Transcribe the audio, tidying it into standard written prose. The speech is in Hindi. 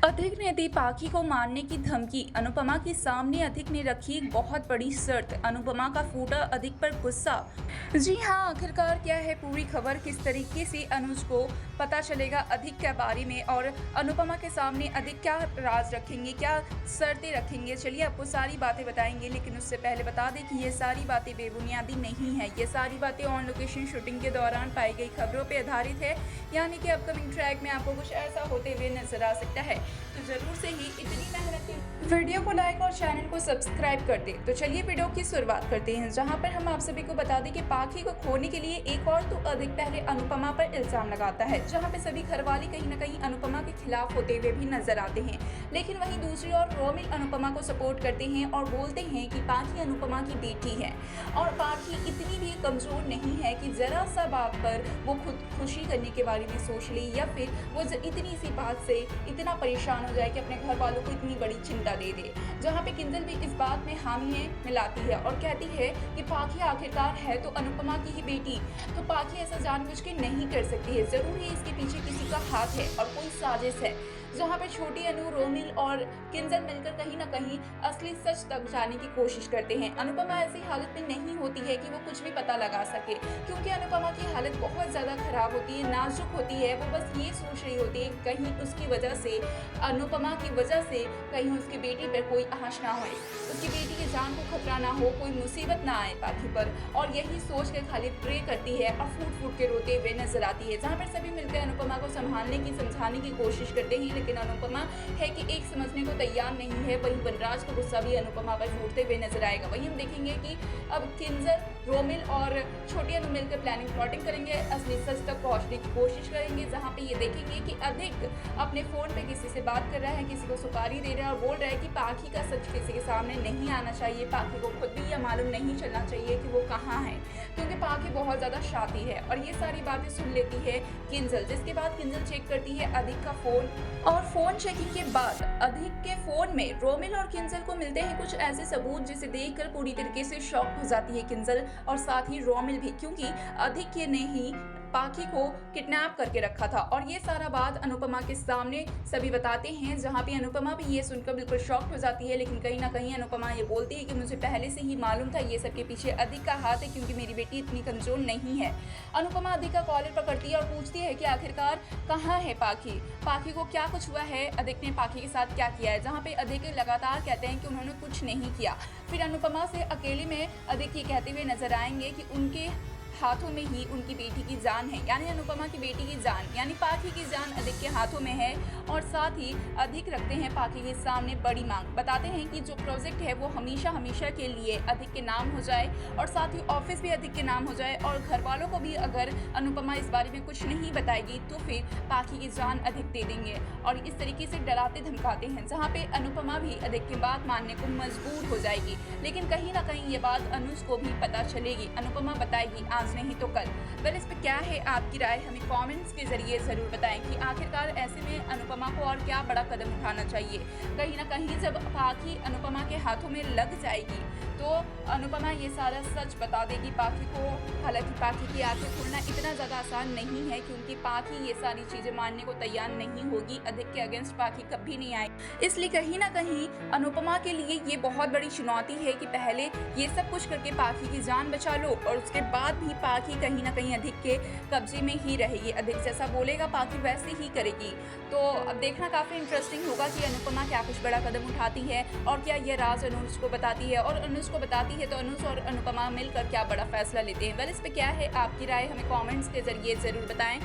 अधिक ने दी पाखी को मारने की धमकी। अनुपमा के सामने अधिक ने रखी एक बहुत बड़ी शर्त। अनुपमा का फूटा अधिक पर गुस्सा। जी हाँ, आखिरकार क्या है पूरी खबर, किस तरीके से अनुज को पता चलेगा अधिक के बारे में, और अनुपमा के सामने अधिक क्या राज रखेंगे, क्या शर्तें रखेंगे। चलिए आपको सारी बातें बताएंगे, लेकिन उससे पहले बता दें कि ये सारी बातें बेबुनियादी नहीं है। ये सारी बातें ऑन लोकेशन शूटिंग के दौरान पाई गई खबरों पर आधारित है, यानी कि अपकमिंग ट्रैक में आपको कुछ ऐसा होते हुए नजर आ सकता है। तो जरूर से ही इतनी मेहनत की वीडियो को लाइक और चैनल को सब्सक्राइब कर दें। तो चलिए वीडियो की शुरुआत करते हैं, जहां पर हम आप सभी को बता दें कि पाखी को खोने के लिए एक और तो अधिक पहले अनुपमा पर इल्जाम लगाता है, जहां पे सभी घरवाले कहीं न कहीं अनुपमा के खिलाफ होते हुए भी नजर आते हैं। लेकिन वहीं दूसरी ओर रोमिल अनुपमा को सपोर्ट करते हैं और बोलते हैं कि पाखी अनुपमा की बेटी है, और पाखी इतनी भी कमजोर नहीं है कि जरा सा बात पर वो खुद खुशी करने के बारे में सोच ले, या फिर वो इतनी सी बात से इतना परेशान हो जाए कि अपने घर वालों को इतनी बड़ी चिंता दे दे। जहाँ पे किंजल भी इस बात में हामी मिलाती है और कहती है कि पाखी आखिरकार है तो अनुपमा की ही बेटी, तो पाखी ऐसा जानबूझ के नहीं कर सकती है, जरूर ही इसके पीछे किसी का हाथ है और कोई साजिश है। जहाँ पे छोटी अनु, रोमिल और किंजल मिलकर कहीं ना कहीं असली सच तक जाने की कोशिश करते हैं। अनुपमा ऐसी हालत में नहीं होती है कि वो कुछ भी पता लगा सके, क्योंकि अनुपमा की हालत बहुत ज़्यादा खराब होती है, नाजुक होती है। वो बस ये सोच रही होती है कहीं उसकी वजह से, अनुपमा की वजह से कहीं उसकी बेटी पर कोई आँच ना हो, उसकी बेटी की जान को खतरा ना हो, कोई मुसीबत ना आए पाखी पर, और यही सोच कर खाली प्रे करती है और फूट फूट के रोते हुए नजर आती है। जहाँ पर सभी मिलकर अनुपमा को संभालने की, समझाने की कोशिश करते हैं, लेकिन अनुपमा है कि एक समझने को तैयार नहीं है। वहीं वनराज का गुस्सा भी अनुपमा पर फूटते हुए नजर आएगा। वहीं हम देखेंगे कि अब किंजल, रोमिल और छोटी अनु मिलकर प्लानिंग प्लॉटिंग करेंगे, असली सच तक पहुंचने की कोशिश करेंगे। जहां पे ये देखेंगे कि अधिक अपने फोन पे किसी से बात कर रहा है, किसी को सुपारी दे रहा है और बोल रहा है कि पाखी का सच किसी के सामने नहीं आना चाहिए, पाखी को खुद भी यह मालूम नहीं चलना चाहिए कि वो कहाँ है, क्योंकि पाखी बहुत ज्यादा शाती है। और ये सारी बातें सुन लेती है किंजल, जिसके बाद किंजल चेक करती है अधिक का फोन, और फोन चेकिंग के बाद अधिक के फोन में रोमिल और किंजल को मिलते हैं कुछ ऐसे सबूत जिसे देखकर पूरी तरीके से शॉक हो जाती है किंजल, और साथ ही रोमिल भी, क्योंकि अधिक ने ही पाखी को किडनैप करके रखा था। और ये सारा बात अनुपमा के सामने सभी बताते हैं, जहाँ पे अनुपमा भी ये सुनकर बिल्कुल शॉक हो जाती है। लेकिन कहीं ना कहीं अनुपमा ये बोलती है कि मुझे पहले से ही मालूम था ये सब के पीछे अधिक का हाथ है, क्योंकि मेरी बेटी इतनी कमजोर नहीं है। अनुपमा अधिक का कॉलर पकड़ती है और पूछती है कि आखिरकार कहाँ है पाखी, पाखी को क्या कुछ हुआ है, अधिक ने पाखी के साथ क्या किया है। जहाँ पे अधिक लगातार कहते हैं कि उन्होंने कुछ नहीं किया। फिर अनुपमा से अकेले में अधिक ये कहते हुए नजर आएंगे कि उनके हाथों में ही उनकी बेटी की जान है, यानी अनुपमा की बेटी की जान, यानी पाखी की जान अधिक के हाथों में है। और साथ ही अधिक रखते हैं पाखी के सामने बड़ी मांग, बताते हैं कि जो प्रोजेक्ट है वो हमेशा हमेशा के लिए अधिक के नाम हो जाए, और साथ ही ऑफिस भी अधिक के नाम हो जाए, और घर वालों को भी अगर अनुपमा इस बारे में कुछ नहीं बताएगी तो फिर पाखी की जान अधिक दे देंगे। और इस तरीके से डराते धमकाते हैं, जहाँ पे अनुपमा भी अधिक की बात मानने को मजबूर हो जाएगी। लेकिन कहीं ना कहीं ये बात अनुज को भी पता चलेगी, अनुपमा बताएगी आज नहीं तो कल। वेल, इस पे क्या है आपकी राय, हमें कमेंट्स के जरिए जरूर बताएं कि आखिरकार ऐसे में अनुपमा को और क्या बड़ा कदम उठाना चाहिए। कहीं ना कहीं जब पाखी अनुपमा के हाथों में लग जाएगी तो अनुपमा ये सारा सच बता देगी पाखी को। हालांकि पाखी की आंखें खोलना इतना ज़्यादा आसान नहीं है, क्योंकि पाखी ये सारी चीज़ें मानने को तैयार नहीं होगी। अधिक के अगेंस्ट पाखी कभी नहीं आए, इसलिए कहीं ना कहीं अनुपमा के लिए ये बहुत बड़ी चुनौती है कि पहले ये सब कुछ करके पाखी की जान बचा लो, और उसके बाद भी पाखी कहीं ना कहीं अधिक के कब्जे में ही रहेगी। अधिक जैसा बोलेगा पाखी वैसे ही करेगी। तो अब देखना काफ़ी इंटरेस्टिंग होगा कि अनुपमा क्या कुछ बड़ा कदम उठाती है, और क्या ये राज अनुज को बताती है, और अनुज को बताती है तो अनुज और अनुपमा मिलकर क्या बड़ा फैसला लेते हैं। वेल, इस पे क्या है आपकी राय, हमें कमेंट्स के जरिए ज़रूर बताएं।